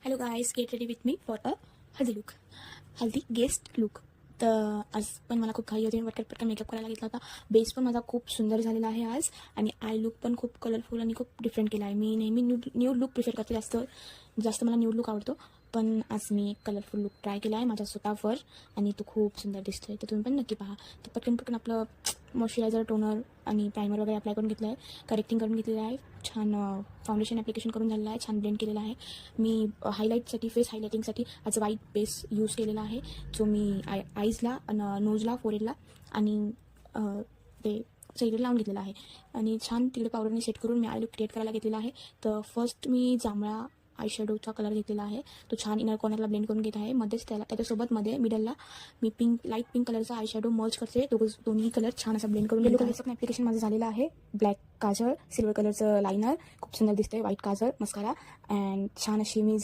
Hello guys, get ready with me for a haldi guest look. तर आज पण मला खूप घाई होती, पटकन मेकअप करायला घेतला होता. बेस पण माझा खूप सुंदर झालेला आहे आज, आणि आय लुक पण खूप कलरफुल आणि खूप डिफरंट केला आहे. मी नेहमी न्यू लुक प्रिफर करते, जास्त मला न्यू लुक आवडतो. पण आज मी एक कलरफुल लुक ट्राय केला आहे माझ्या स्वतःवर, आणि तो खूप सुंदर दिसतो आहे. तर तुम्ही पण नक्की पहा. तर पटकन आपलं मॉइश्चरायझर, टोनर आणि प्रायमर वगैरे अप्लाय करून घेतलं आहे, करेक्टिंग करून घेतलेलं आहे, छान फाउंडेशन ॲप्लिकेशन करून झालेलं आहे, छान ब्लेंड केलेला आहे. मी हायलाईटसाठी, फेस हायलायटिंगसाठी आज व्हाईट बेस यूज केलेला आहे, जो मी आईजला, नोजला, फोरेडला आणि ते साईडला लावून घेतलेला आहे. आणि छान तिकडे पावडरने सेट करून मी आय लुक क्रिएट करायला घेतलेला आहे. तर फर्स्ट मी जांभळा आयशॅडोचा कलर घेतलेला आहे, तो छान इनर कॉर्नरला ब्लेंड करून घेत आहे. मध्येच त्याच्यासोबत मध्ये मिडलला मी लाईट पिंक कलरचा आयशॅडो मर्ज करते. दोन्ही कलर छान असं ब्लेंड करून येलो कलरचं पण ॲप्लिकेशन माझं झालेलं आहे. ब्लॅक काजळ, सिल्वर कलरचं लायनर, खूप सुंदर दिसतंय, व्हाईट काजळ, मस्कारा, अँड छान अशी मी